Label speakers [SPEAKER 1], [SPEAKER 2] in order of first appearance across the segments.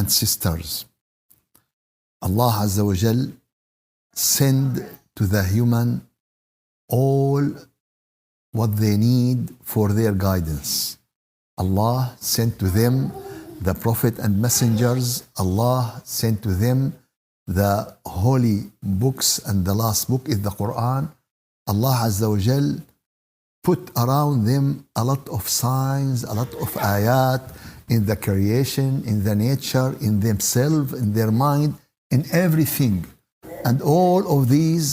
[SPEAKER 1] and sisters, Allah Azza wa Jal send to the human all what they need for their guidance. Allah sent to them the Prophet and messengers. Allah sent to them the holy books, and the last book is the Quran. Allah Azza wa Jal put around them a lot of signs, a lot of ayat in the creation, in the nature, in themselves, in their mind, in everything. And all of these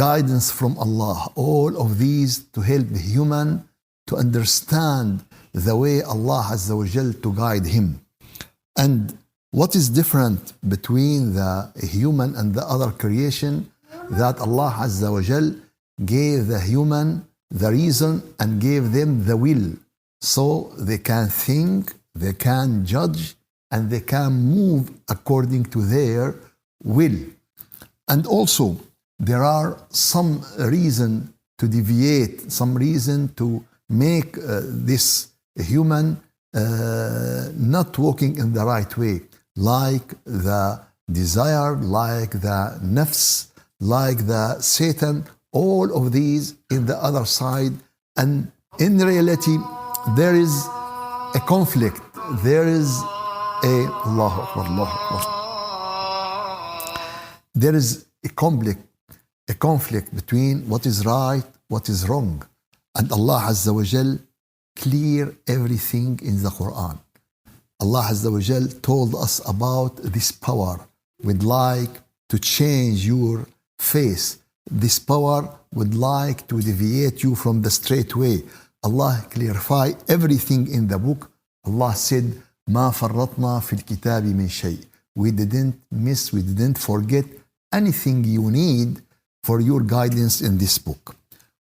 [SPEAKER 1] guidance from Allah, all of these to help the human to understand the way Allah Azza wa Jal to guide him. And what is different between the human and the other creation? That Allah Azza wa Jal gave the human the reason and gave them the will, so they can think, they can judge, and they can move according to their will. And also, there are some reason to deviate, some reason to make this human not walking in the right way, like the desire, like the nafs, like the Satan, all of these in the other side. And in reality, there is a conflict. There is Allahu Akbar, Allahu Akbar. There is a conflict between what is right, what is wrong. And Allah Azza wa Jal clear everything in the Quran. Allah Azza wa Jal told us about this power would like to change your face. This power would like to deviate you from the straight way. Allah clarify everything in the book. Allah said, ما فرطنا في الكتاب من شيء. We didn't miss, we didn't forget anything you need for your guidance in this book.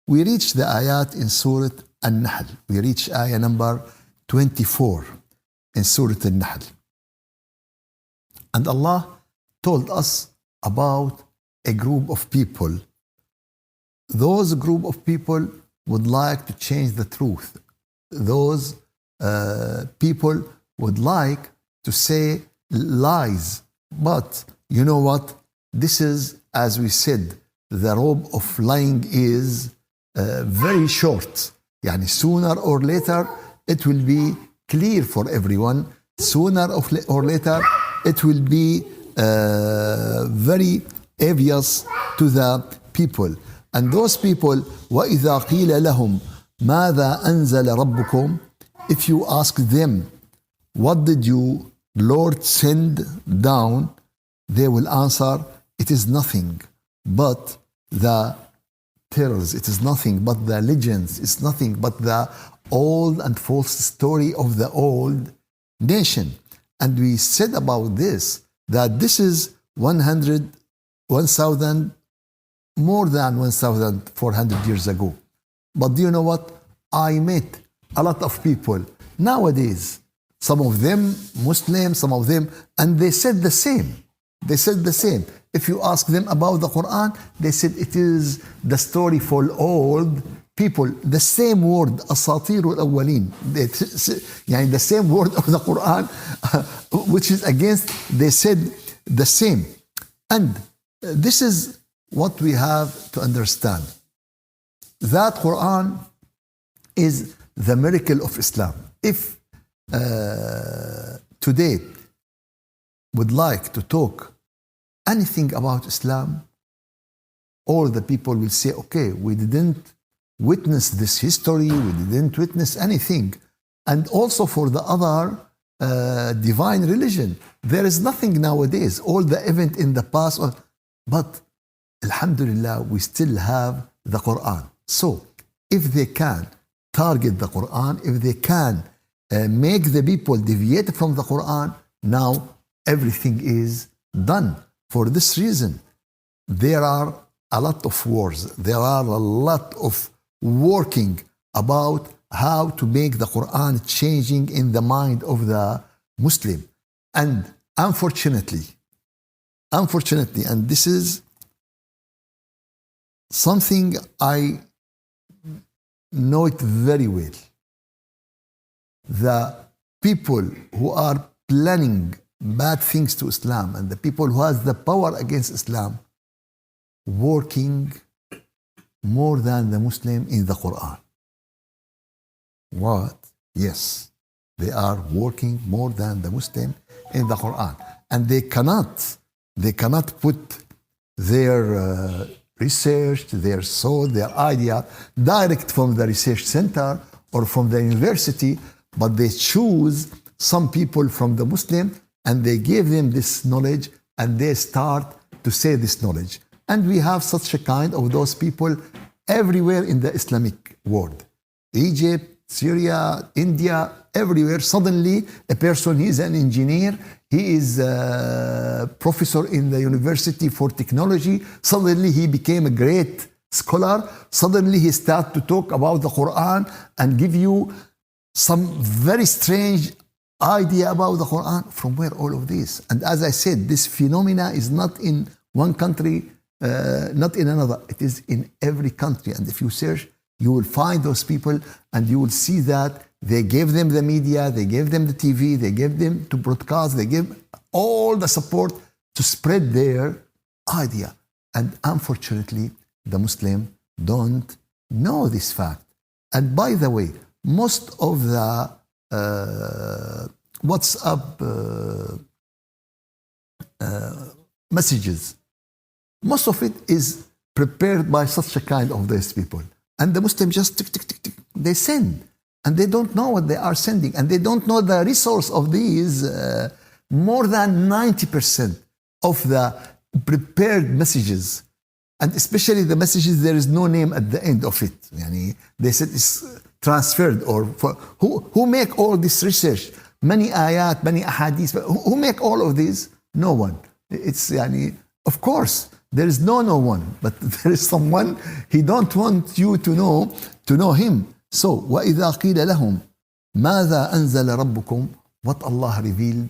[SPEAKER 1] We reach the ayat in Surah Al-Nahl. We reach ayah number 24 in Surah Al-Nahl. And Allah told us about a group of people. Those group of people would like to change the truth. Those people would like to say lies. But you know what? This is, as we said, the rope of lying is very short. Yani sooner or later, it will be clear for everyone. Sooner or later, it will be very obvious to the people. And those people, وَإِذَا قِيلَ لَهُمْ مَاذَا أَنزَلَ رَبُّكُمْ? If you ask them, what did you, Lord, send down? They will answer, it is nothing but the tales. It is nothing but the legends. It's nothing but the old and false story of the old nation. And we said about this, that this is 1,000, more than 1,400 years ago. But do you know what? I met a lot of people nowadays, some of them Muslims, some of them, and they said the same. They said the same. If you ask them about the Quran, they said it is the story for old people. The same word, أساطير الأولين. The same word of the Quran, which is against, they said the same. And this is what we have to understand. That Quran is the miracle of Islam. If today would like to talk anything about Islam, all the people will say, okay, we didn't witness this history, we didn't witness anything. And also for the other divine religion, there is nothing nowadays. All the event in the past, but Alhamdulillah, we still have the Quran. So if they can target the Quran, if they can make the people deviate from the Quran, now everything is done. For this reason, there are a lot of wars. There are a lot of working about how to make the Quran changing in the mind of the Muslim. And unfortunately, and this is something I know it very well, the people who are planning bad things to Islam and the people who has the power against Islam working more than the Muslim in the Quran. What? Yes, they are working more than the Muslim in the Quran. And they cannot put their research, their thought, their idea direct from the research center or from the university, but they choose some people from the Muslim and they give them this knowledge and they start to say this knowledge. And we have such a kind of those people everywhere in the Islamic world. Egypt, Syria, India, everywhere. Suddenly, a person, he is an engineer, he is a professor in the university for technology. Suddenly, he became a great scholar. Suddenly, he started to talk about the Quran and give you some very strange idea about the Quran. From where all of this? And as I said, this phenomena is not in one country, not in another. It is in every country. And if you search, you will find those people and you will see that they gave them the media, they gave them the TV, they gave them to broadcast, they gave all the support to spread their idea. And unfortunately, the Muslim don't know this fact. And by the way, most of the WhatsApp messages, most of it is prepared by such a kind of these people. And the Muslims just tick, tick, tick, tick, they send. And they don't know what they are sending. And they don't know the resource of these. More than 90% of the prepared messages, and especially the messages, there is no name at the end of it. Yani, they said it's transferred or for, who make all this research? Many ayat, many ahadith. Who make all of these? No one. It's yani, of course, there is no one, but there is someone he don't want you to know him. So, وَإِذَا قِيلَ لَهُمْ مَاذَا أَنزَلَ رَبُّكُمْ? What Allah revealed,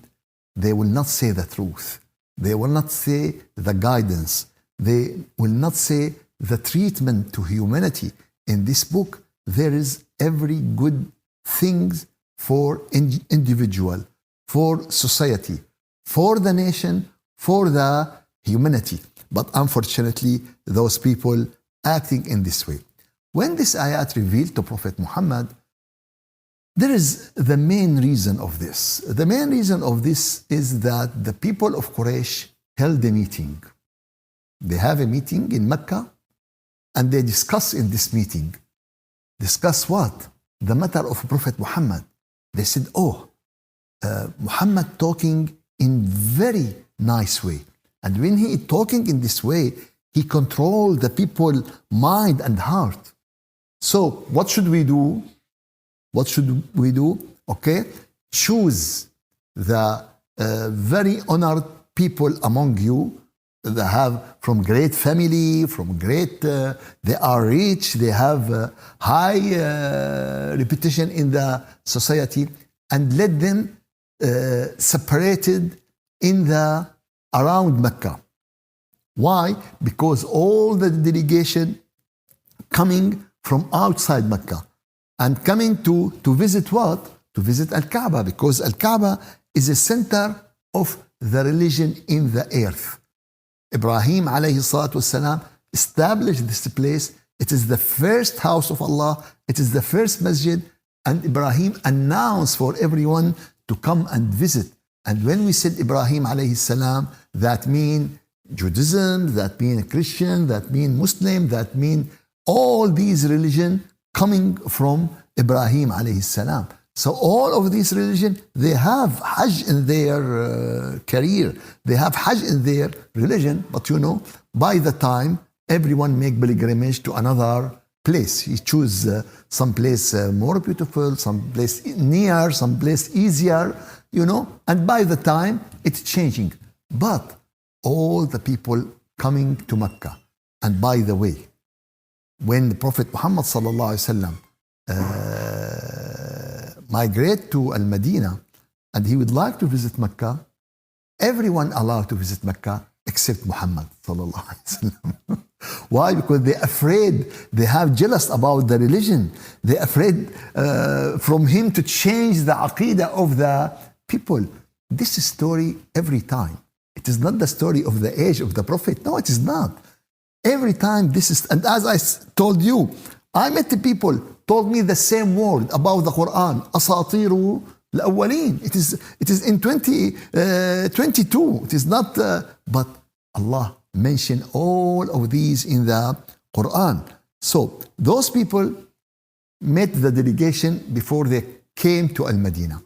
[SPEAKER 1] they will not say the truth. They will not say the guidance. They will not say the treatment to humanity. In this book, there is every good thing for individual, for society, for the nation, for the humanity. But unfortunately, those people acting in this way. When this ayat revealed to Prophet Muhammad, there is the main reason of this. The main reason of this is that the people of Quraysh held a meeting. They have a meeting in Mecca and they discuss in this meeting. Discuss what? The matter of Prophet Muhammad. They said, Muhammad talking in very nice way. And when he is talking in this way, he controls the people's mind and heart. So what should we do? What should we do? Okay, choose the very honored people among you. They have from great family, from great, they are rich, they have high reputation in the society, and let them separated in the around Mecca. Why? Because all the delegation coming from outside Mecca and coming to visit what? To visit Al-Kaaba, because Al-Kaaba is a center of the religion in the earth. Ibrahim alayhi salatu wasalam established this place. It is the first house of Allah. It is the first masjid. And Ibrahim announced for everyone to come and visit. And when we said Ibrahim alayhi salam, that mean Judaism, that mean Christian, that mean Muslim, that mean all these religion coming from Ibrahim alayhi salam. So all of these religion, they have Hajj in their career. They have Hajj in their religion. But you know, by the time everyone make pilgrimage to another place, he choose some place more beautiful, some place near, some place easier, you know. And by the time it's changing. But all the people coming to Mecca. And by the way, when the Prophet Muhammad sallallahu alaihi wasallam migrate to Al-Madinah and he would like to visit Mecca, everyone allowed to visit Mecca except Muhammad sallallahu alaihi wasallam. Why? Because they're afraid. They have jealous about the religion. They're afraid from him to change the aqidah of the people. This is story every time. It is not the story of the age of the Prophet. No, it is not. Every time this is, and as I told you, I met the people told me the same word about the Quran. Asatiru al-awwalin. It is in 2022. It is not, but Allah mentioned all of these in the Quran. So those people met the delegation before they came to Al-Madinah,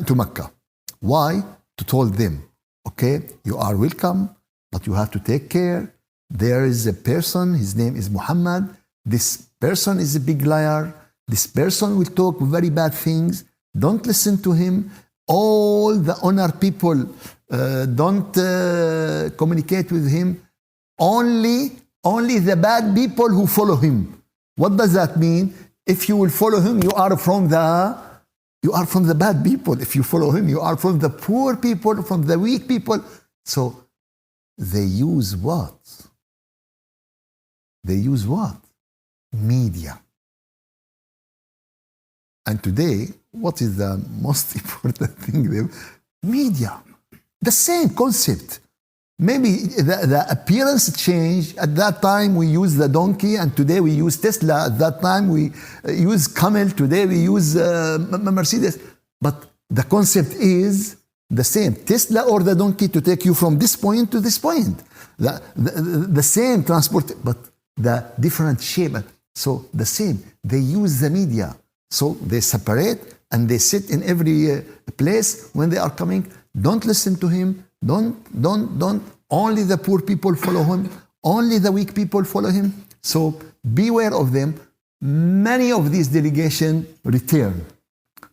[SPEAKER 1] to Mecca. Why? To tell them, okay, you are welcome, but you have to take care. There is a person, his name is Muhammad. This person is a big liar. This person will talk very bad things. Don't listen to him. All the honor people, don't communicate with him. Only the bad people who follow him. What does that mean? If you will follow him, you are from the bad people. If you follow him, you are from the poor people, from the weak people. So they use what? They use what? Media. And today, what is the most important thing? Media. The same concept. Maybe the appearance changed. At that time, we used the donkey, and today we use Tesla. At that time, we use camel. Today, we use Mercedes. But the concept is the same. Tesla or the donkey to take you from this point to this point. The same transport, but the different shape. So the same. They use the media. So they separate and they sit in every place when they are coming. Don't listen to him. Don't. Only the poor people follow him. Only the weak people follow him. So beware of them. Many of these delegations return.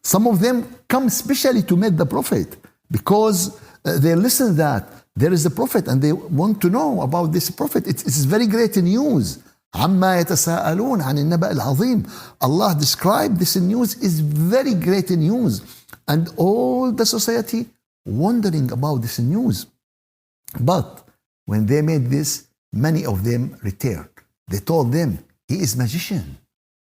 [SPEAKER 1] Some of them come specially to meet the Prophet because they listen that there is a Prophet and they want to know about this Prophet. It's very great news. عما يتساءلون عن النبأ العظيم. Allah described this news is very great news, and all the society wondering about this news. But when they made this, many of them returned. They told them, he is magician.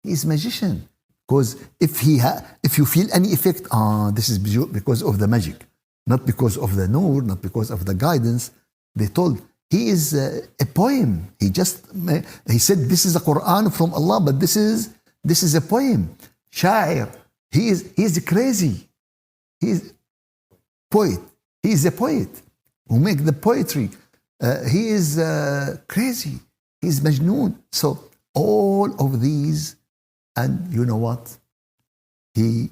[SPEAKER 1] He is magician. Because if you feel any effect, this is because of the magic, not because of the nur, not because of the guidance. They told, he is a poem. He said this is a Quran from Allah, but this is a poem. Shaykh. He is crazy. He is poet. He is a poet who make the poetry. He is crazy. He is majnoon. So all of these, and you know what? He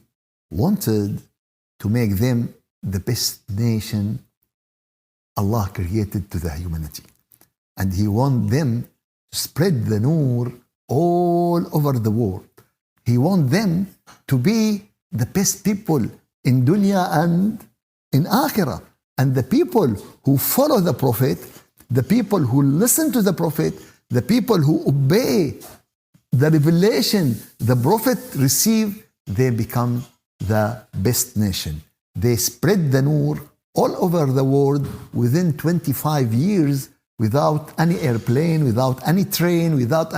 [SPEAKER 1] wanted to make them the best nation Allah created to the humanity. And he wants them to spread the nur all over the world. He wants them to be the best people in dunya and in akhirah. And the people who follow the Prophet, the people who listen to the Prophet, the people who obey the revelation the Prophet received, they become the best nation. They spread the nur all over the world within 25 years without any airplane, without any train, without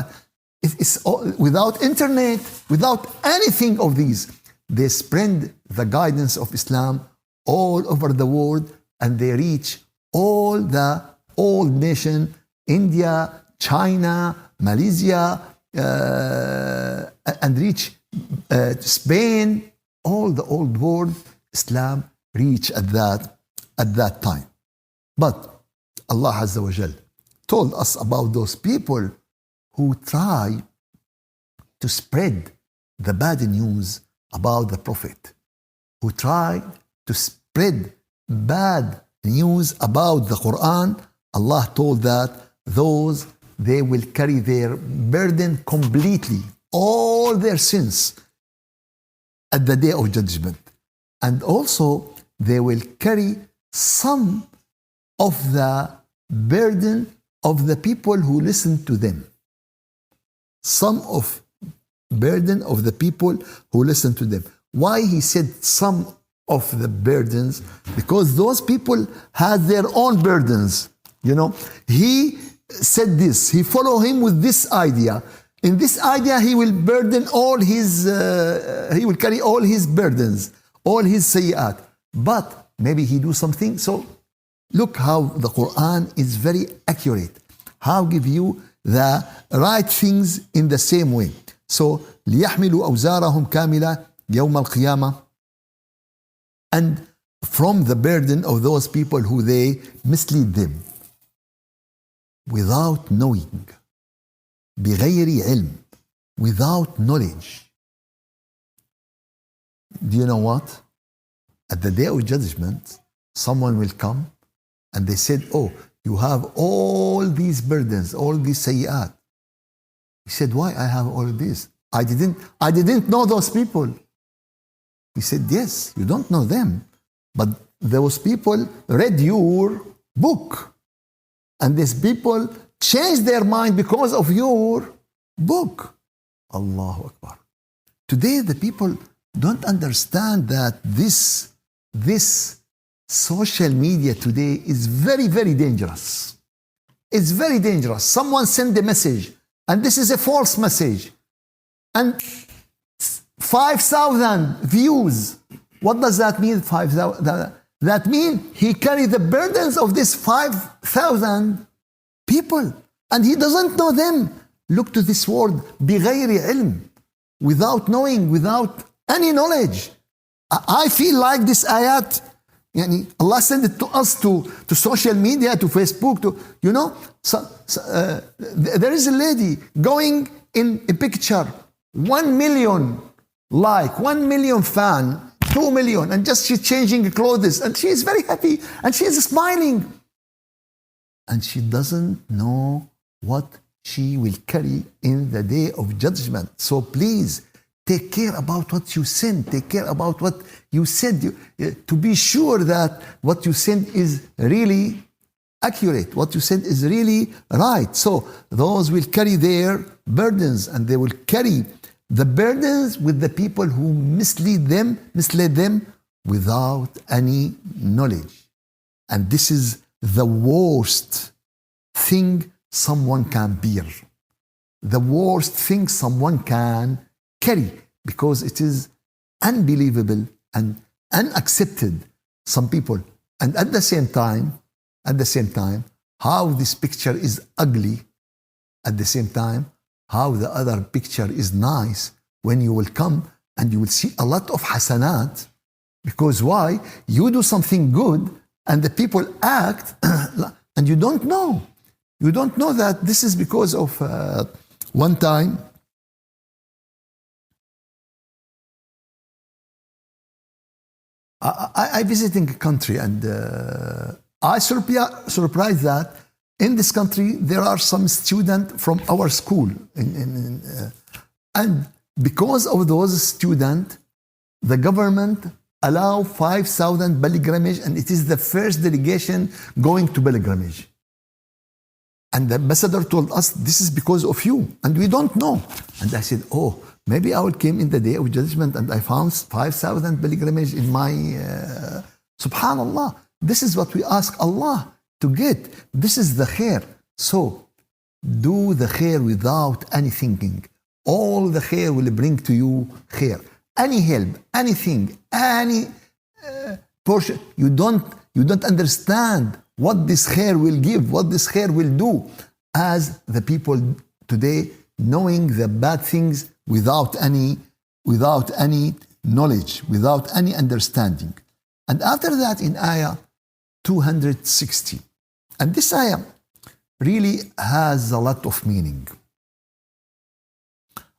[SPEAKER 1] internet, without anything of these. They spread the guidance of Islam all over the world, and they reach all the old nation, India, China, Malaysia, and reach Spain, all the old world. Islam reached at that time. But Allah Azza wa Jal told us about those people who try to spread the bad news about the Prophet, who try to spread bad news about the Quran. Allah told that those, they will carry their burden completely, all their sins at the day of judgment. And also they will carry some of the burden of the people who listen to them. Some of burden of the people who listen to them. Why he said some of the burdens, because those people had their own burdens. You know, he said this, he follow him with this idea. In this idea, he will burden all his, he will carry all his burdens, all his sayyat. But maybe he do something. So look how the Quran is very accurate. How give you the right things in the same way. So ليحملوا أوزارهم كاملة يوم القيامة. And from the burden of those people who they mislead them without knowing, بغير علم, without knowledge. Do you know what? At the day of judgment, someone will come and they said, oh, you have all these burdens, all these sayyat. He said, why I have all this? I didn't know those people. He said, yes, you don't know them. But those people read your book. And these people changed their mind because of your book. Allahu Akbar. Today the people don't understand that this social media today is very, very dangerous. It's very dangerous. Someone sent a message, and this is a false message. And 5,000 views. What does that mean, 5,000? That means he carried the burdens of these 5,000 people. And he doesn't know them. Look to this word, بغير علم. Without knowing, without any knowledge. I feel like this ayat, Allah sent it to us, to social media, to Facebook, to, you know. There is a lady going in a picture, 1 million like, 1 million fan, 2 million, and just she's changing clothes, and she is very happy, and she is smiling. And she doesn't know what she will carry in the day of judgment. So please, take care about what you send. Take care about what you said, to be sure that what you send is really accurate. What you send is really right. So those will carry their burdens, and they will carry the burdens with the people who misled them without any knowledge. And this is the worst thing someone can bear. The worst thing someone can carry, because it is unbelievable and unaccepted. Some people, and at the same time, how this picture is ugly, at the same time, how the other picture is nice, when you will come and you will see a lot of hasanat. Because why? You do something good and the people act and you don't know. You don't know that this is because of one time. I visited a country, and I surprised that in this country there are some students from our school, and because of those students, the government allow 5,000 pilgrimage, and it is the first delegation going to pilgrimage. And the ambassador told us, this is because of you, and we don't know. And I said, oh, maybe I will come in the day of judgment and I found 5,000 pilgrimage in my... Subhanallah, this is what we ask Allah to get. This is the khair. So, do the khair without any thinking. All the khair will bring to you khair. Any help, anything, any portion, you don't understand what this khair will give, what this khair will do, as the people today knowing the bad things without any knowledge, without any understanding. And after that, in ayah 260, and this ayah really has a lot of meaning.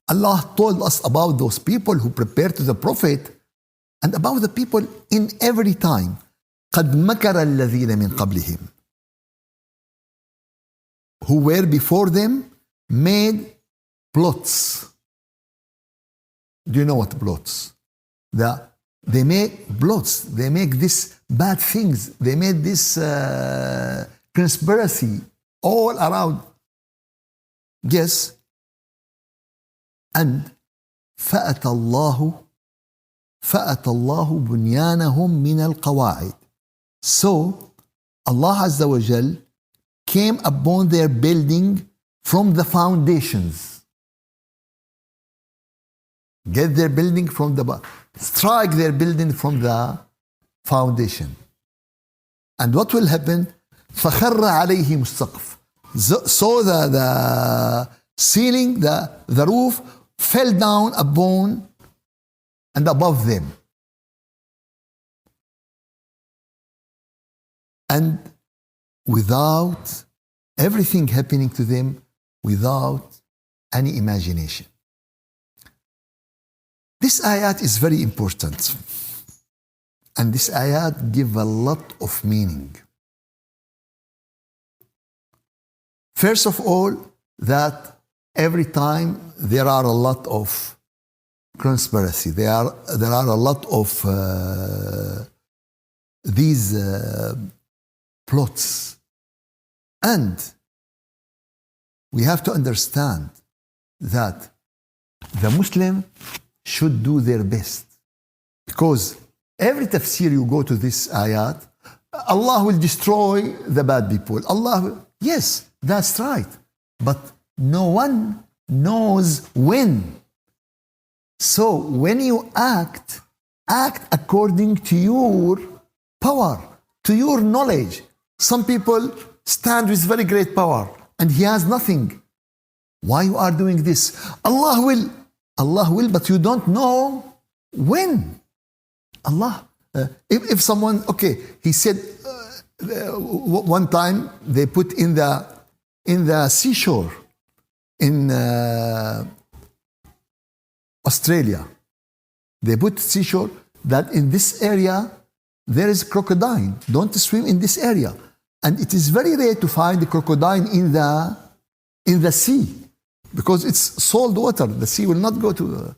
[SPEAKER 1] Allah told us about those people who prepared to the Prophet, and about the people in every time. قَدْ مَكَرَ الَّذِينَ مِنْ قَبْلِهِمْ, who were before them, made plots. Do you know what plots? They make plots. They make these bad things. They made this conspiracy all around. Yes. And فَأَتَى اللَّهُ فأتى الله بنيانهم من القواعد. So Allah Azza wa Jal came upon their building from the foundations. Get their building from strike their building from the foundation. And what will happen? فَخَرَّ عَلَيْهِمُ السَّقْفُ. So the ceiling, the roof fell down upon and above them. And without everything happening to them, without any imagination. This ayat is very important. And this ayat give a lot of meaning. First of all, that every time there are a lot of conspiracy, there are a lot of these plots. And we have to understand that the Muslim should do their best. Because every tafsir you go to this ayat, Allah will destroy the bad people. Yes, that's right. But no one knows when. So when you act according to your power, to your knowledge. Some people stand with very great power and he has nothing. Why you are doing this? Allah will, but you don't know when. If someone, he said one time they put in the seashore in Australia, they put seashore that in this area there is crocodile. Don't swim in this area. And it is very rare to find the crocodile in the sea because it's salt water. The sea will not go to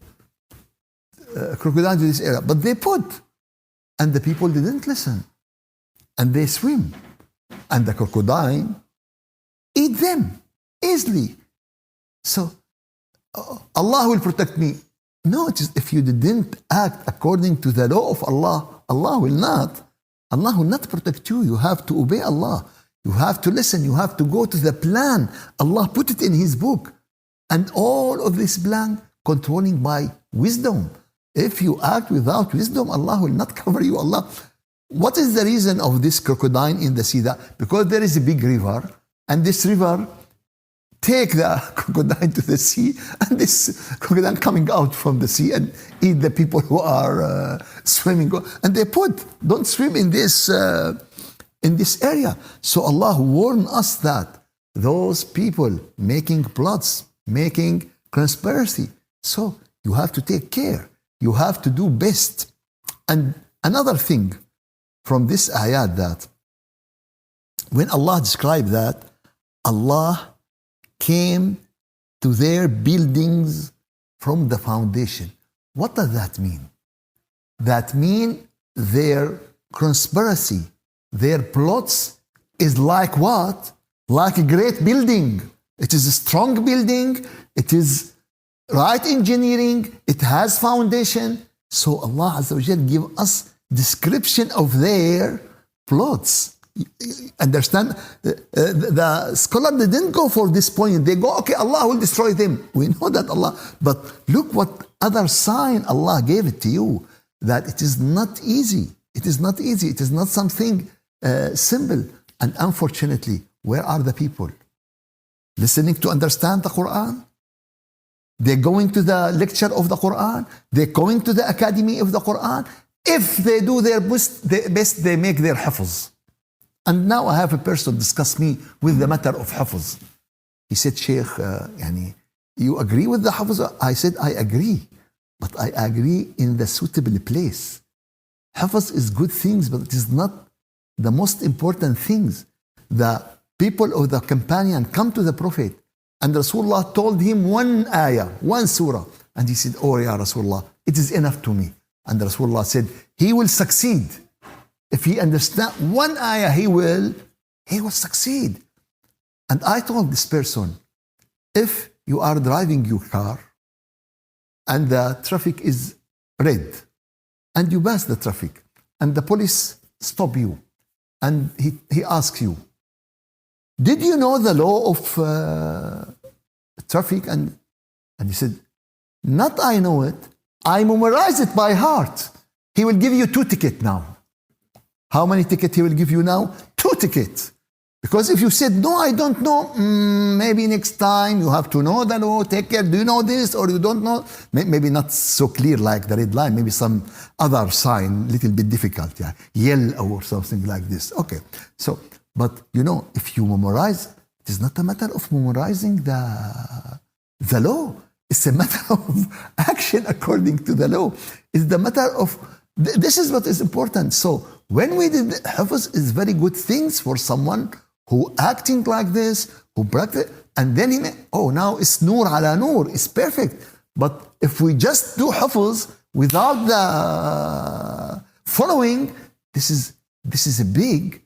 [SPEAKER 1] crocodile to this area. But they put, and the people didn't listen, and they swim, and the crocodile eat them easily. So Allah will protect me. No, it is if you didn't act according to the law of Allah, Allah will not protect you. You have to obey Allah. You have to listen. You have to go to the plan. Allah put it in His book. And all of this plan controlling by wisdom. If you act without wisdom, Allah will not cover you. What is the reason of this crocodile in the sea? Because there is a big river, and this river take the crocodile to the sea, and this crocodile coming out from the sea and eat the people who are swimming. And they put, don't swim in this area. So Allah warned us that those people making plots, making conspiracy. So you have to take care. You have to do best. And another thing from this ayat, that when Allah described that, Allah came to their buildings from the foundation. What does that mean? That means their conspiracy, their plots is like what? Like a great building. It is a strong building. It is right engineering. It has foundation. So Allah Azza wa Jal give us description of their plots. Understand? The scholar didn't go for this point. They go, okay, Allah will destroy them. We know that Allah. But look what other sign Allah gave it to you. That it is not easy. It is not easy. It is not something simple. And unfortunately, where are the people? Listening to understand the Quran? They're going to the lecture of the Quran. They're going to the academy of the Quran. If they do their best, they make their hafz. And now I have a person discuss me with the matter of hafz. He said, Shaykh, you agree with the hafz? I said, I agree. But I agree in the suitable place. Hafz is good things, but it is not the most important things. The people of the companion come to the Prophet, and Rasulullah told him one ayah, one surah. And he said, oh, Ya Rasulullah, it is enough to me. And Rasulullah said, he will succeed. If he understands one ayah, he will succeed. And I told this person, if you are driving your car and the traffic is red and you pass the traffic, and the police stop you, and he asks you, did you know the law of traffic? And you said, not I know it, I memorize it by heart. He will give you 2 tickets now. How many tickets he will give you now? 2 tickets. Because if you said, no, I don't know, maybe next time you have to know the law, take care, do you know this or you don't know? Maybe not so clear like the red line, maybe some other sign, little bit difficult, yeah, yell or something like this. Okay, so, but you know, if you memorize, it is not a matter of memorizing the law. It's a matter of action according to the law. It's the matter of, this is what is important. So when we did Hafz is very good things for someone who acting like this, who practice, and then he may, oh, now it's Noor ala Noor, it's perfect. But if we just do Hafz without the following, this is a big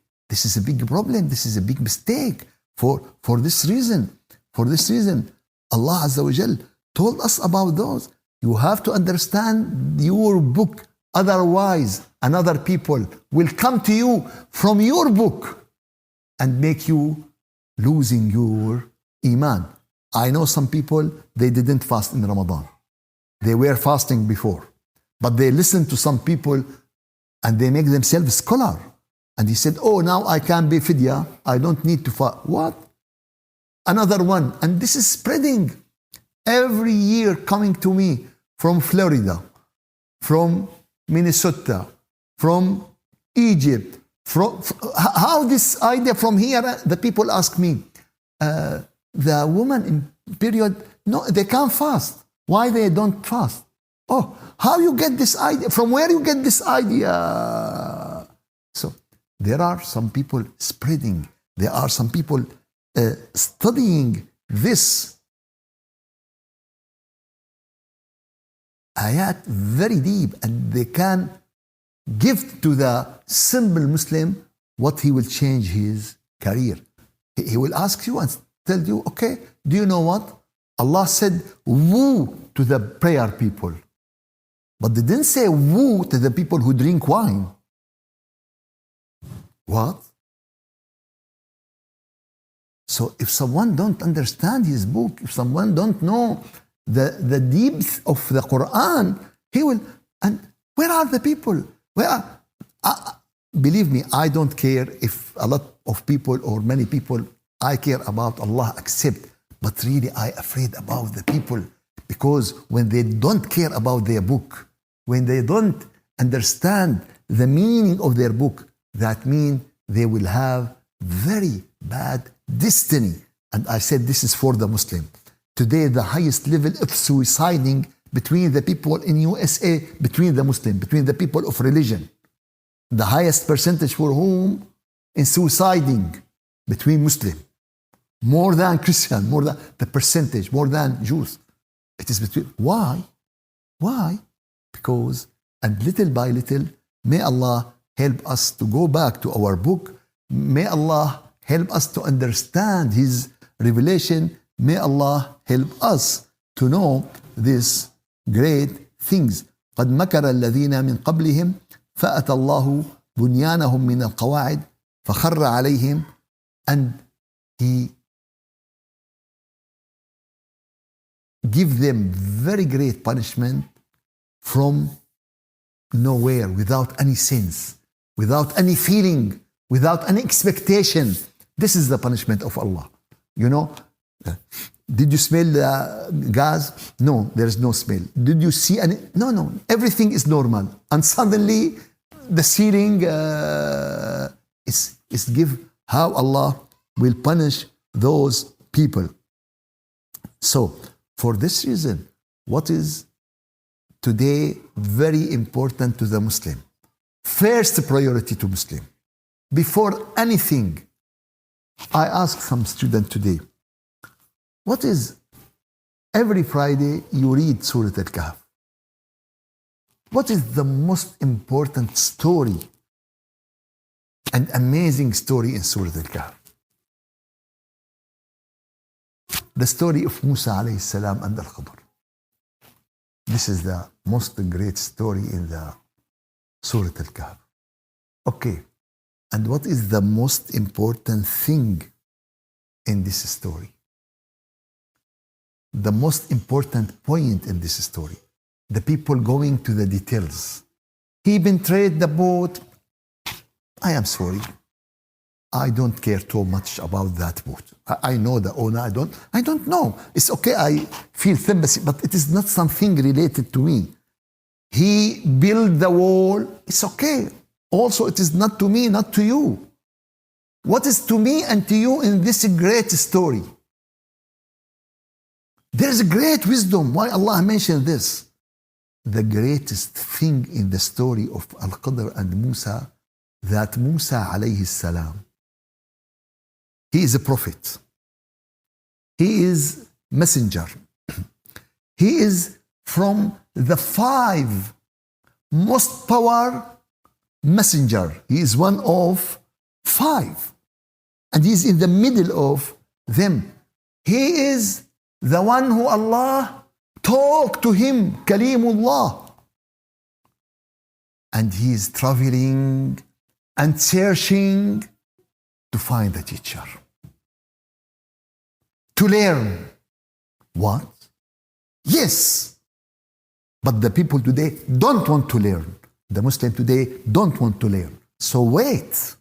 [SPEAKER 1] problem. This is a big mistake for this reason. For this reason, Allah Azza wa Jal told us about those. You have to understand your book. Otherwise, another people will come to you from your book and make you losing your iman. I know some people, they didn't fast in Ramadan. They were fasting before. But they listened to some people and they make themselves scholar. And he said, oh, now I can be fidya. I don't need to fast. What? Another one. And this is spreading every year, coming to me from Florida, from Minnesota, from Egypt. How this idea from here, the people ask me, the woman in period, no, they can't fast. Why they don't fast? Oh, how you get this idea? From where you get this idea? So there are some people spreading. There are some people studying this ayat very deep, and they can give to the simple Muslim what he will change his career. He will ask you and tell you, okay, do you know what? Allah said woo to the prayer people. But they didn't say woo to the people who drink wine. What? So if someone don't understand his book, if someone don't know the depth of the Quran, he will, and where are the people? Believe me, I don't care if a lot of people or many people, I care about Allah accept, but really I afraid about the people, because when they don't care about their book, when they don't understand the meaning of their book, that means they will have very bad destiny. And I said this is for the Muslim. Today the highest level of suiciding between the people in USA, between the Muslim, between the people of religion. The highest percentage for whom in suiciding between Muslim, more than Christian, more than the percentage, more than Jews. It is between. Why? Why? Because, and little by little, may Allah help us to go back to our book. May Allah help us to understand His revelation. May Allah help us to know these great things. قد مكر الذين من قبلهم فأتى الله بنيانهم من القواعد فخر عليهم, and He give them very great punishment from nowhere, without any sense, without any feeling, without any expectation. This is the punishment of Allah. You know, did you smell the gas? No, there is no smell. Did you see any? No, everything is normal. And suddenly the ceiling is give how Allah will punish those people. So, for this reason, what is today very important to the Muslim? First priority to Muslim. Before anything, I ask some student today, what is, every Friday you read Surah Al-Kahf. What is the most important story and amazing story in Surah Al-Kahf? The story of Musa alayhi salam and Al-Khadr. This is the most great story in the Surah Al-Kahf. Okay. And what is the most important thing in this story? The most important point in this story. The people going to the details. He betrayed the boat. I am sorry. I don't care too much about that boat. I know the owner. I don't know. It's okay. I feel sympathy, but it is not something related to me. He built the wall. It's okay. Also, it is not to me, not to you. What is to me and to you in this great story? There is a great wisdom. Why Allah mentioned this? The greatest thing in the story of Al-Qadr and Musa, that Musa alayhi salam, he is a prophet. He is messenger. He is from the 5 most power messenger. He is one of 5. And he is in the middle of them. He is the one who Allah talked to him, Kalimullah. And he is traveling and searching to find the teacher. To learn. What? Yes. But the people today don't want to learn. The Muslims today don't want to learn. So wait.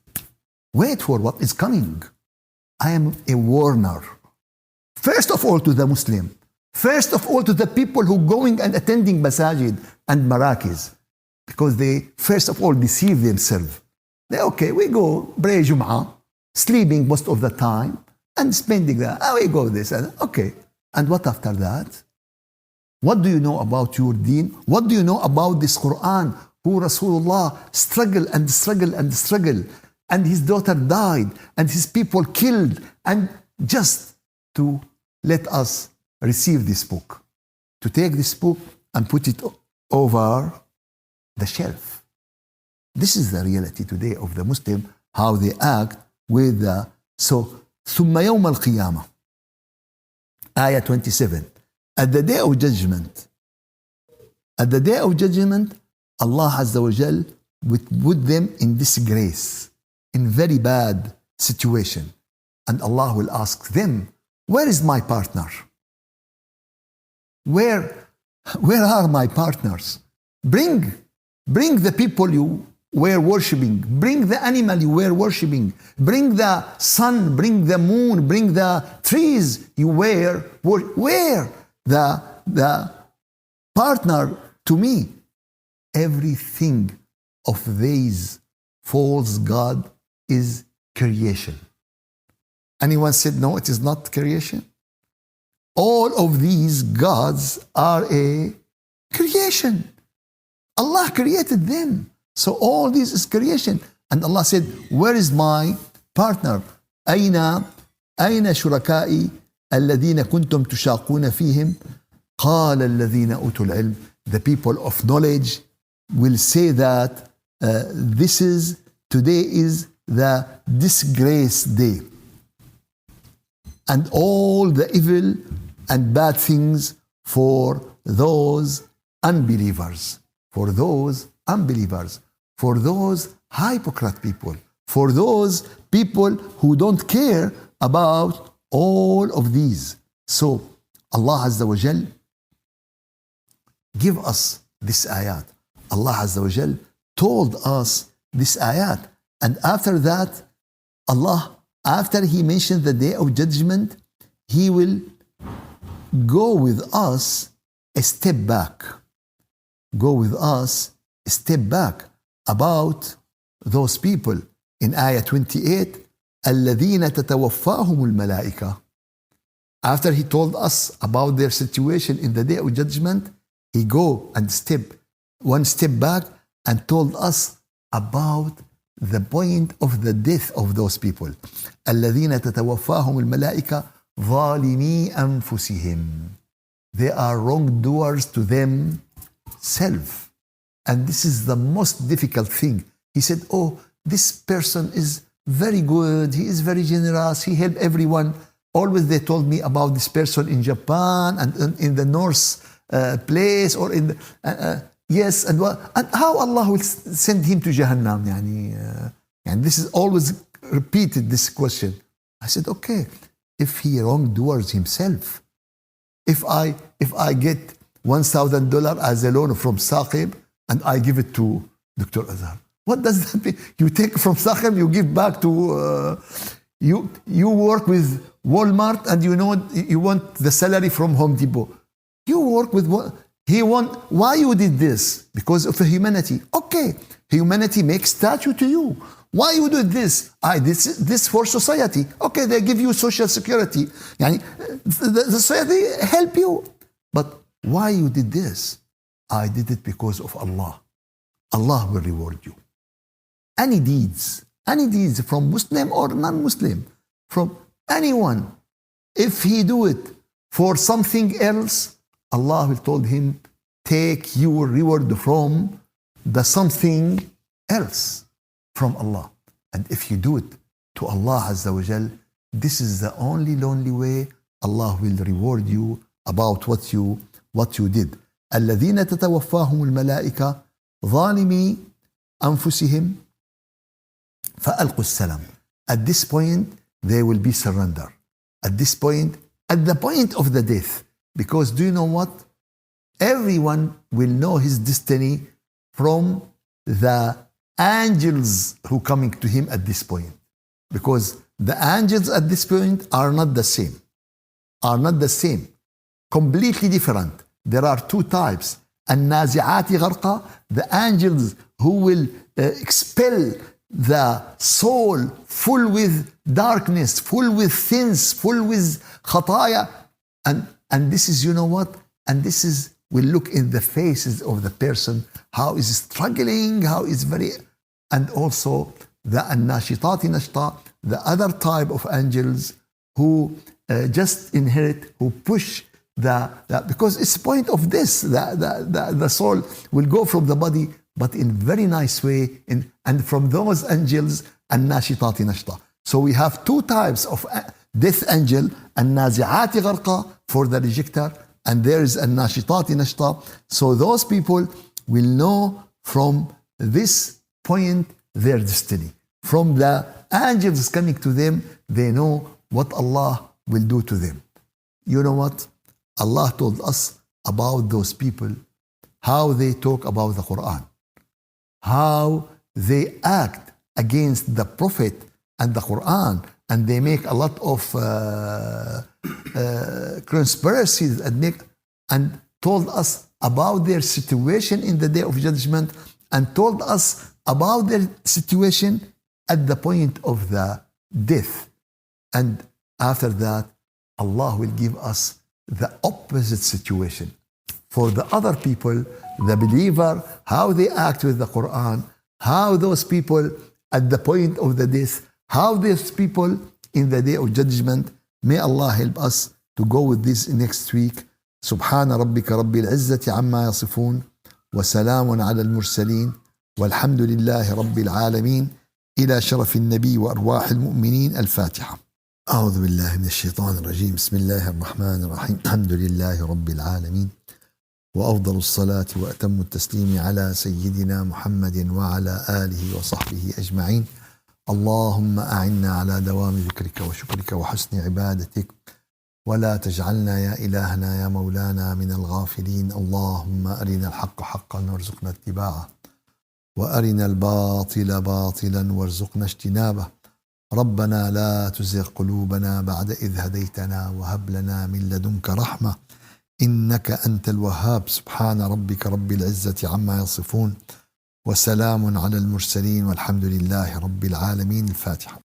[SPEAKER 1] Wait for what is coming. I am a warner. First of all to the Muslim. First of all to the people who going and attending masajid and marakis. Because they first of all deceive themselves. They, okay, we go pray Jum'ah, sleeping most of the time, and spending that. We go this. Okay. And what after that? What do you know about your deen? What do you know about this Quran? Who Rasulullah struggled and struggled and struggled. And his daughter died. And his people killed. And just to let us receive this book. To take this book and put it over the shelf. This is the reality today of the Muslim, how they act with the... So, ثم يوم القيامة. Ayah 27. At the day of judgment. At the day of judgment, Allah Azza wa Jal would put them in disgrace, in very bad situation. And Allah will ask them, where is my partner? Where are my partners? Bring the people you were worshipping. Bring the animal you were worshipping. Bring the sun, bring the moon, bring the trees you were. Where? The partner to me. Everything of these false God is creation. Anyone said, no, it is not creation? All of these gods are a creation. Allah created them. So all this is creation. And Allah said, where is my partner? أين شركائي الذين كنتم تشاقون فيهم قال الذين أوتوا العلم. The people of knowledge will say that today is the disgrace day. And all the evil and bad things for those unbelievers. For those unbelievers. For those hypocrite people. For those people who don't care about all of these. So Allah Azza wa Jal give us this ayat. Allah Azza wa Jal told us this ayat. And after that, Allah, after He mentioned the day of judgment, He will go with us a step back. Go with us a step back about those people. In ayah 28, الَّذِينَ تَتَوَفَّاهُمُ الْمَلَائِكَةِ. After He told us about their situation in the day of judgment, He go and one step back and told us about the point of the death of those people. الَّذِينَ تَتَوَفَّاهُمُ الْمَلَائِكَةِ ظَالِمِي أَنفُسِهِمْ. They are wrongdoers to themselves. And this is the most difficult thing. He said, oh, this person is very good. He is very generous. He helped everyone. Always they told me about this person in Japan and in the north place or in Yes, and how Allah will send him to Jahannam? And this is always repeated, this question. I said, okay, if he wrongdoers himself, if I get $1,000 as a loan from Saqib and I give it to Dr. Azhar, what does that mean? You take from Saqib, you give back to you work with Walmart and you want the salary from Home Depot. You work with what he want. Why you did this? Because of humanity. Okay, humanity makes statue to you. Why you do this? This for society. Okay, they give you social security. The society help you. But why you did this? I did it because of Allah. Allah will reward you. Any deeds from Muslim or non-Muslim, from anyone, if he do it for something else, Allah will told him, take your reward from the something else from Allah. And if you do it to Allah Azza wa Jal, this is the only way Allah will reward you about what you did. الذين تتوفاهم الملائكة ظالمي أنفسهم فألقوا السلام. At this point, they will be surrendered. At this point, at the point of the death. Because do you know what? Everyone will know his destiny from the angels who coming to him at this point. Because the angels at this point are not the same. Completely different. There are two types. النازعات غرقا, the angels who will expel the soul full with darkness, full with sins, full with khataya. And this is, you know what? And this is, we look in the faces of the person, how is struggling, how is very, and also the annashitati nashta, the other type of angels who just inherit, who push because it's the point of this, the soul will go from the body, but in very nice way, and from those angels, annashitati nashta. So we have two types of death angel, النازعات غرقا for the rejecter, and there is الناشطات نشطا. So those people will know from this point their destiny. From the angels coming to them, they know what Allah will do to them. You know what? Allah told us about those people, how they talk about the Quran, how they act against the Prophet and the Quran, and they make a lot of conspiracies and told us about their situation in the day of judgment, and told us about their situation at the point of the death. And after that, Allah will give us the opposite situation. For the other people, the believer, how they act with the Quran, how those people at the point of the death, how these people in the day of judgment. May Allah help us to go with this next week. سبحان ربك رب العزة عما يصفون وسلام على المرسلين والحمد لله رب العالمين. إلى شرف النبي وأرواح المؤمنين. الفاتحة. أعوذ بالله من الشيطان الرجيم. بسم الله الرحمن الرحيم. الحمد لله رب العالمين، وأفضل الصلاة وأتم التسليم على سيدنا محمد وعلى آله وصحبه أجمعين. اللهم أعنا على دوام ذكرك وشكرك وحسن عبادتك، ولا تجعلنا يا إلهنا يا مولانا من الغافلين. اللهم أرنا الحق حقا وارزقنا اتباعه، وأرنا الباطل باطلا وارزقنا اجتنابه. ربنا لا تزغ قلوبنا بعد إذ هديتنا وهب لنا من لدنك رحمة إنك أنت الوهاب. سبحان ربك رب العزة عما يصفون وسلام على المرسلين والحمد لله رب العالمين. الفاتحة.